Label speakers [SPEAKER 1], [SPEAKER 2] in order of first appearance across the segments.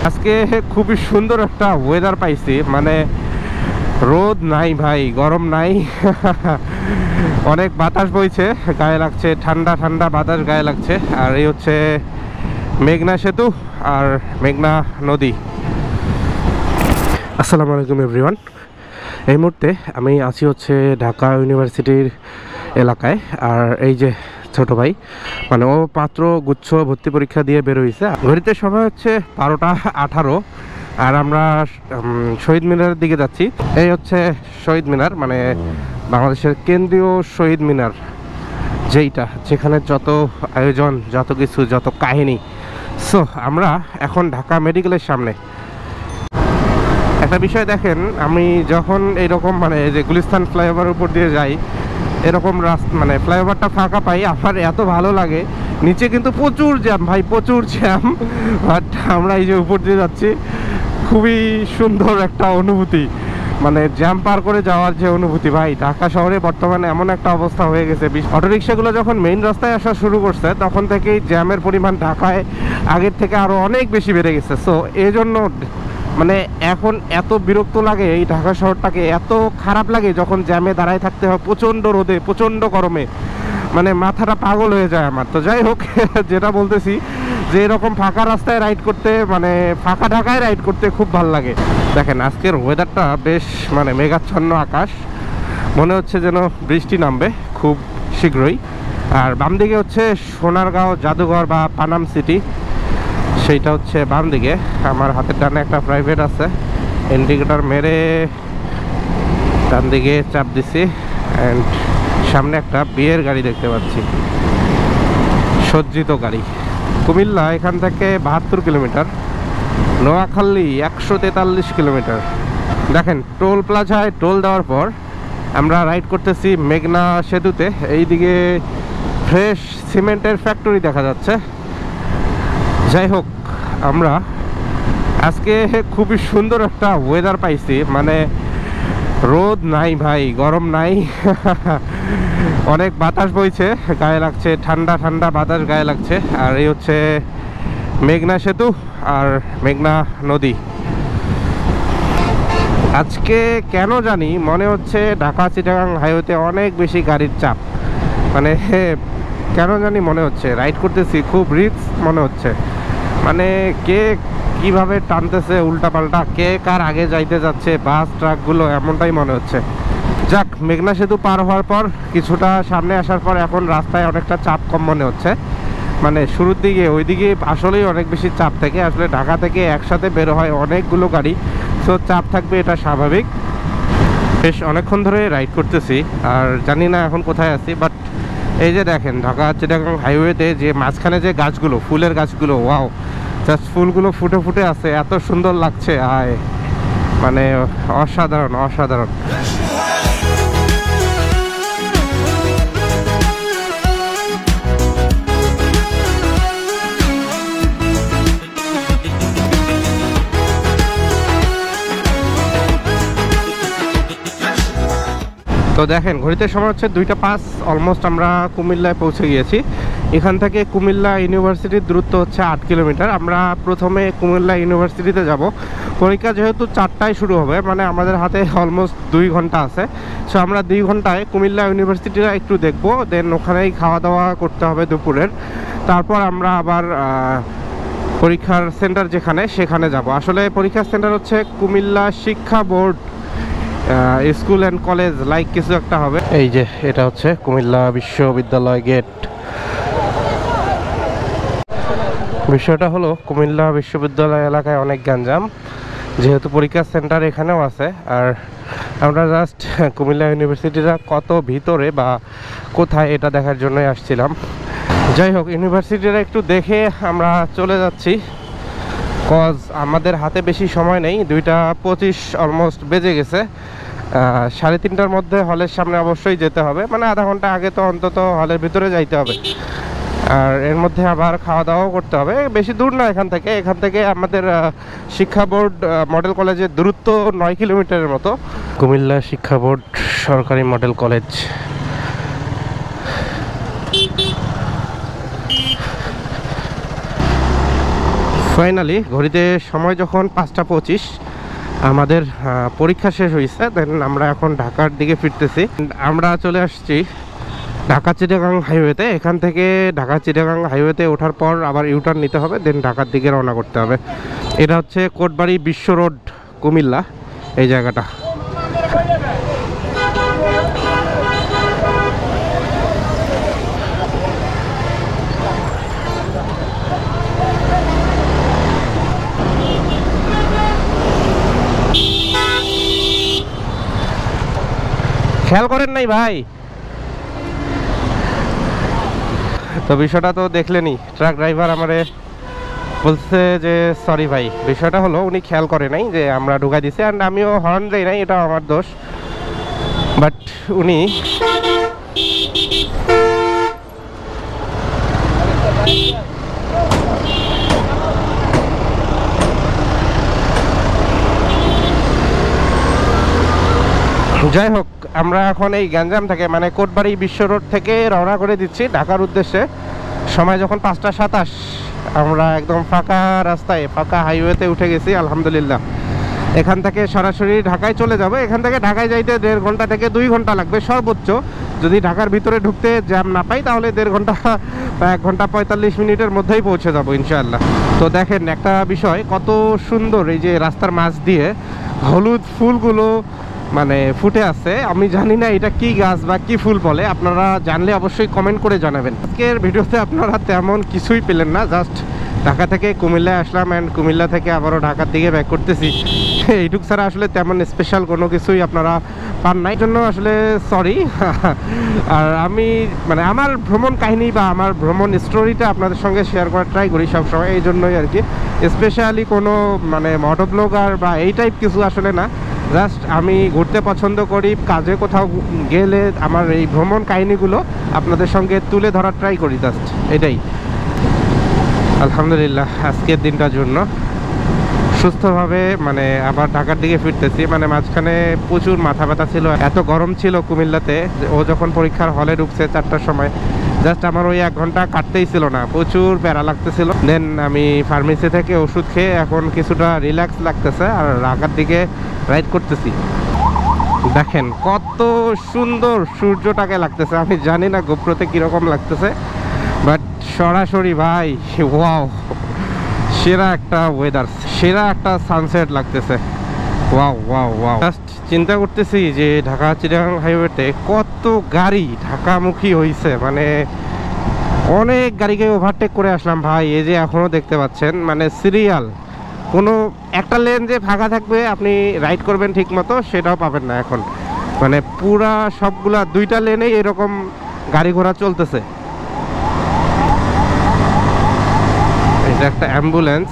[SPEAKER 1] আজকে খুবই সুন্দর একটা ওয়েদার পাইছি, মানে রোদ নাই ভাই, গরম নাই, অনেক বাতাস বইছে, গায়ে লাগছে, ঠান্ডা ঠান্ডা বাতাস গায়ে লাগছে। আর এই হচ্ছে মেঘনা সেতু আর মেঘনা নদী। আসসালামু আলাইকুম এভরিওয়ান। এই মুহূর্তে আমি আছি হচ্ছে ঢাকা ইউনিভার্সিটির এলাকায়। আর এই যে ছোট ভাই, মানে ও পাত্র গুচ্ছ ভর্তি পরীক্ষা দিয়ে বের হয়েছে। ঘড়িতে সময় হচ্ছে 12টা 18, আর আমরা শহীদ মিনারের দিকে যাচ্ছি। এই হচ্ছে শহীদ মিনার, মানে বাংলাদেশের কেন্দ্রীয় শহীদ মিনার, যেখানে যত আয়োজন, যত কিছু, যত কাহিনী। সো আমরা এখন ঢাকা মেডিকেলের সামনে। একটা বিষয় দেখেন, আমি যখন এইরকম মানে যে গুলিস্তান ফ্লাইওভারের উপর দিয়ে যাই, এরকম রাস্তা মানে ফ্লাইওভারটা ফাঁকা পাই, আমার এত ভালো লাগে। নিচে কিন্তু প্রচুর জ্যাম ভাই, প্রচুর জ্যাম। বাট আমরা এই যে উপর দিয়ে যাচ্ছি, খুবই সুন্দর একটা অনুভূতি, মানে জ্যাম পার করে যাওয়ার যে অনুভূতি ভাই। ঢাকা শহরে বর্তমানে এমন একটা অবস্থা হয়ে গেছে, অটোরিক্সাগুলো যখন মেইন রাস্তায় আসা শুরু করছে তখন থেকেই জ্যামের পরিমাণ ঢাকায় আগের থেকে আরও অনেক বেশি বেড়ে গেছে। সো এই জন্য মানে এখন এত বিরক্ত লাগে, এই ঢাকা শহরটাকে এত খারাপ লাগে যখন জ্যামে দাঁড়ায় থাকতে হয়, প্রচণ্ড রোদে, প্রচণ্ড গরমে, মানে মাথাটা পাগল হয়ে যায় আমার। তো যাই হোক, যেটা বলতেছি যে এরকম ফাঁকা রাস্তায় রাইড করতে, মানে ফাঁকা ঢাকায় রাইড করতে খুব ভালো লাগে। দেখেন আজকের ওয়েদারটা বেশ, মানে মেঘাচ্ছন্ন আকাশ, মনে হচ্ছে যেন বৃষ্টি নামবে খুব শীঘ্রই। আর বাম দিকে হচ্ছে সোনারগাঁও জাদুঘর বা পানাম সিটি, সেইটা হচ্ছে বাম দিকে। আমার হাতের ডানে একটা প্রাইভেট আছে, ইন্ডিকেটর মেরে ডান দিকে চাপ দিছি। অ্যান্ড সামনে একটা বিয়ের গাড়ি দেখতে পাচ্ছি, সজ্জিত গাড়ি। কুমিল্লা এখান থেকে 72 কিলোমিটার, নোয়াখালী 143 কিলোমিটার। দেখেন টোল প্লাজায় টোল দেওয়ার পর আমরা রাইড করতেছি মেঘনা সেতুতে। এইদিকে ফ্রেশ সিমেন্টের ফ্যাক্টরি দেখা যাচ্ছে। যাই হোক, আমরা আজকে খুবই সুন্দর একটা ওয়েদার পাইছি, মানে রোদ নাই ভাই, গরম নাই, অনেক বাতাস বইছে, গায়ে লাগছে, ঠান্ডা ঠান্ডা বাতাস গায়ে লাগছে। আর এই হচ্ছে মেঘনা সেতু আর মেঘনা নদী। আজকে কেন জানি মনে হচ্ছে ঢাকা চিটাগাং হাইওয়েতে অনেক বেশি গাড়ির চাপ, মানে কেন জানি মনে হচ্ছে রাইড করতেছি খুব রিস্ক মনে হচ্ছে, মানে কে কিভাবে টানতেছে উল্টাপাল্টা, কে কার আগে যাইতে যাচ্ছে, বাস ট্রাকগুলো, এমনটাই মনে হচ্ছে। যাক, মেঘনা সেতু পার হওয়ার পর কিছুটা সামনে আসার পর এখন রাস্তায় অনেকটা চাপ কম মনে হচ্ছে। মানে শুরুর দিকে ওইদিকে আসলেই অনেক বেশি চাপ থাকে, আসলে ঢাকা থেকে একসাথে বের হয় অনেকগুলো গাড়ি, সো চাপ থাকবে, এটা স্বাভাবিক। বেশ অনেকক্ষণ ধরে রাইড করতেছি, আর জানি না এখন কোথায় আছি। বাট এই যে দেখেন ঢাকা চিটাগাং হাইওয়েতে যে মাঝখানে যে গাছগুলো, ফুলের গাছগুলো, ওয়াও, জাস্ট ফুলগুলো ফুটে ফুটে আছে, এত সুন্দর লাগছে, আয় মানে অসাধারণ অসাধারণ। তো দেখেন ঘড়িতে সময় হচ্ছে 2টা 5, অলমোস্ট আমরা কুমিল্লায় পৌঁছে গিয়েছি। এখান থেকে কুমিল্লা ইউনিভার্সিটির দূরত্ব হচ্ছে 8 কিলোমিটার। আমরা প্রথমে কুমিল্লা ইউনিভার্সিটিতে যাব। পরীক্ষা যেহেতু 4টায় শুরু হবে, মানে আমাদের হাতে অলমোস্ট 2 ঘন্টা আছে। সো আমরা 2 ঘন্টায় কুমিল্লা ইউনিভার্সিটিটা একটু দেখব, দেন ওখানেই খাওয়া দাওয়া করতে হবে দুপুরের। তারপর আমরা আবার পরীক্ষার সেন্টার যেখানে, সেখানে যাব। আসলে পরীক্ষার সেন্টার হচ্ছে কুমিল্লা শিক্ষা board school and college like কিছু একটা হবে। এই যে এটা হচ্ছে কুমিল্লা বিশ্ববিদ্যালয় গেট। বিষয়টা হলো কুমিল্লা বিশ্ববিদ্যালয় এলাকায় অনেক গ্যাঞ্জাম, যেহেতু পরীক্ষার সেন্টার এখানেও আছে। আর আমরা জাস্ট কুমিল্লা ইউনিভার্সিটিটা কত ভিতরে বা কোথায় এটা দেখার জন্যই আসছিলাম। যাই হোক, ইউনিভার্সিটিটা একটু দেখে আমরা চলে যাচ্ছি, কজ আমাদের হাতে বেশি সময় নেই। 2টা 25 অলমোস্ট বেজে গেছে। 3:30টার মধ্যে হলের সামনে অবশ্যই যেতে হবে, মানে আধা ঘন্টা আগে তো অন্তত হলের ভিতরে যাইতে হবে। আর এর মধ্যে আবার খাওয়া দাওয়াও করতে হবে। বেশি দূর না এখান থেকে আমাদের শিক্ষা বোর্ড মডেল কলেজের দূরত্ব 9 কিলোমিটারের মতো। কুমিল্লা শিক্ষা বোর্ড সরকারি মডেল কলেজ। ফাইনালি ঘড়িতে সময় যখন 5:25, আমাদের পরীক্ষা শেষ হয়েছে। দেন আমরা এখন ঢাকার দিকে ফিরতেছি। আমরা চলে আসছি ঢাকা চিটাগাং হাইওয়েতে। এখান থেকে ঢাকা চিটাগাং হাইওয়েতে ওঠার পর আবার ইউটার্ন নিতে হবে, দেন ঢাকার দিকে রওনা করতে হবে। এটা হচ্ছে কোটবাড়ি বিশ্ব রোড, কুমিল্লা, এই জায়গাটা। খেয়াল করেন নাই ভাই? তো বিষয়টা তো দেখলেনি, ট্রাক ড্রাইভার আমারে বলছে যে সরি ভাই। বিষয়টা হলো উনি খেয়াল করে নাই যে আমরা ঢুকাই দিছি, অ্যান্ড আমিও হর্ন দেই নাই, এটা আমার দোষ। বাট উনি যাই হোক, আমরা এখন এই গ্যাঞ্জাম থেকে মানে কোটবাড়ি বিশ্ব রোড থেকে রওনা করে দিচ্ছি ঢাকার উদ্দেশ্যে। সময় যখন 5:27, আমরা একদম ফাঁকা রাস্তায়, ফাঁকা হাইওয়েতে উঠে গেছি আলহামদুলিল্লাহ। এখান থেকে সরাসরি ঢাকায় চলে যাব। এখান থেকে ঢাকায় যাইতে 1.5 ঘন্টা থেকে 2 ঘন্টা লাগবে সর্বোচ্চ। যদি ঢাকার ভিতরে ঢুকতে জ্যাম না পাই তাহলে 1.5 ঘন্টা বা 1 ঘন্টা 45 মিনিটের মধ্যেই পৌঁছে যাব ইনশাআল্লাহ। তো দেখেন একটা বিষয়, কত সুন্দর এই যে রাস্তার মাঝ দিয়ে হলুদ ফুলগুলো মানে ফুটে আছে। আমি জানি না এটা কি গাছ বা কি ফুল বলে, আপনারা জানলে অবশ্যই কমেন্ট করে জানাবেন। আজকের ভিডিওতে আপনারা তেমন কিছুই পেলেন না, জাস্ট ঢাকা থেকে কুমিল্লায় আসলাম অ্যান্ড কুমিল্লা থেকে আবারও ঢাকার দিকে ব্যাক করতেছি। এইটুক ছাড়া আসলে তেমন স্পেশাল কোনো কিছুই আপনারা পান নাই, জন্য আসলে সরি। আর আমি মানে আমার ভ্রমণ কাহিনী বা আমার ভ্রমণ স্টোরিটা আপনাদের সঙ্গে শেয়ার করার ট্রাই করি সবসময়, এই জন্যই আর কি। স্পেশালি কোনো মানে মোটো ব্লগার বা এই টাইপ কিছু আসলে না, জাস্ট আমি ঘুরতে পছন্দ করি, কাজে কোথাও গেলে আমার এই ভ্রমণ কাহিনীগুলো আপনাদের সঙ্গে তুলে ধরার ট্রাই করি, জাস্ট এটাই। আলহামদুলিল্লাহ আজকের দিনটার জন্য সুস্থভাবে মানে আবার ঢাকার দিকে ফিরতেছি। মানে মাঝখানে প্রচুর মাথা ব্যথা ছিল, এত গরম ছিল কুমিল্লাতে। ও যখন পরীক্ষার হলে ঢুকছে 4টার সময়, জাস্ট আমার ওই 1 ঘন্টা কাটতেই ছিল না, প্রচুর প্যারা লাগতেছিল। দেন আমি ফার্মেসি থেকে ওষুধ খেয়ে এখন কিছুটা রিল্যাক্স লাগতেছে আর ঢাকার দিকে রাইড করতেছি। দেখেন কত সুন্দর সূর্যটাকে লাগতেছে। আমি জানি না গোপ্রোতে কিরকম লাগতেছে, বাট সরাসরি ভাই ওয়াও, সেরা একটা ওয়েদার, সেরা একটা সানসেট লাগতেছে। Wow wow wow. জাস্ট চিন্তা করতেছি যে ঢাকা চিটাগাং হাইওয়েতে কত গাড়ি ঢাকামুখী হয়েছে, মানে অনেক গাড়িকে ওভারটেক করে আসলাম ভাই। এই যে এখনও দেখতে পাচ্ছেন মানে সিরিয়াল, কোনো একটা লেন যে ফাঁকা থাকবে আপনি রাইড করবেন ঠিক মতো সেটাও পাবেন না এখন। মানে পুরা সবগুলা 2টা লেনেই এরকম গাড়ি ঘোড়া চলতেছে। এটা একটা অ্যাম্বুলেন্স।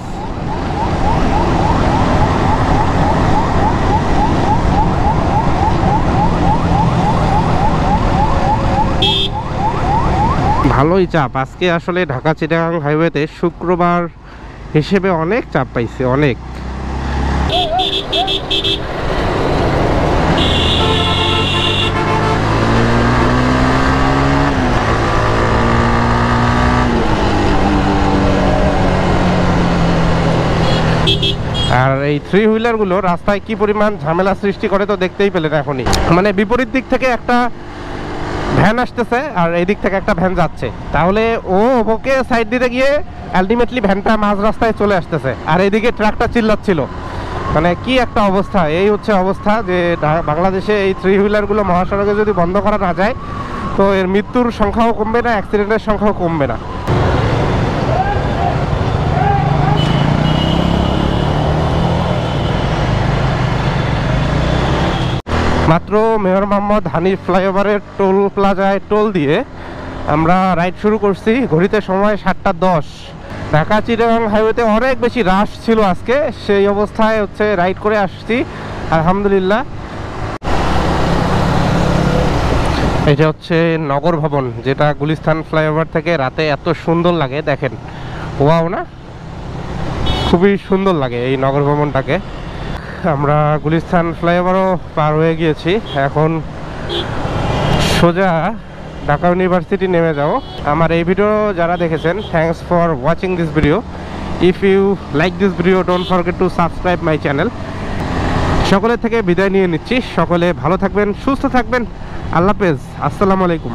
[SPEAKER 1] ভালোই চাপ আজকে আসলে ঢাকা চিটাগাং হাইওয়েতে, শুক্রবার হিসেবে অনেক চাপ পাইছে, অনেক। আর এই 3 হুইলারগুলো রাস্তায় কি পরিমাণ ঝামেলা সৃষ্টি করে তো দেখতেই পেলেন এখনই। মানে বিপরীত দিক থেকে একটা ভ্যান আসতেছে আর এই দিক থেকে একটা ভ্যান যাচ্ছে, তাহলে ওকে সাইড দিতে গিয়ে আলটিমেটলি ভ্যানটা মাঝ রাস্তায় চলে আসতেছে আর এইদিকে ট্রাকটা চিল্লাচ্ছিল। মানে কি একটা অবস্থা। এই হচ্ছে অবস্থা যে বাংলাদেশে এই 3 হুইলারগুলো মহাসড়কে যদি বন্ধ করা না যায় তো এর মৃত্যুর সংখ্যাও কমবে না, অ্যাক্সিডেন্টের সংখ্যাও কমবে না। মাত্র মেয়র মোহাম্মদ হানিফ ফ্লাইওভারের টোল প্লাজায় টোল দিয়ে আমরা রাইড শুরু করছি। ঘড়িতে সময় 7:10। ঢাকা চিটাগাং হাইওয়েতে অনেক বেশি রাশ ছিল আজকে, সেই অবস্থায় হচ্ছে রাইড করে আসছি আলহামদুলিল্লাহ। এটা হচ্ছে নগর ভবন, যেটা গুলিস্তান ফ্লাইওভার থেকে রাতে এত সুন্দর লাগে। দেখেন ওয়াও না, খুবই সুন্দর লাগে এই নগর ভবনটাকে। আমরা গুলিস্তান ফ্লাইওভারও পার হয়ে গিয়েছি, এখন সোজা ঢাকা ইউনিভার্সিটি নেমে যাও। আমার এই ভিডিও যারা দেখেছেন, thanks for watching this video. If you like this video don't forget to subscribe my channel. সকলের থেকে বিদায় নিয়ে নিচ্ছি। সকলে ভালো থাকবেন, সুস্থ থাকবেন। আল্লাহ হাফেজ, আসসালামু আলাইকুম।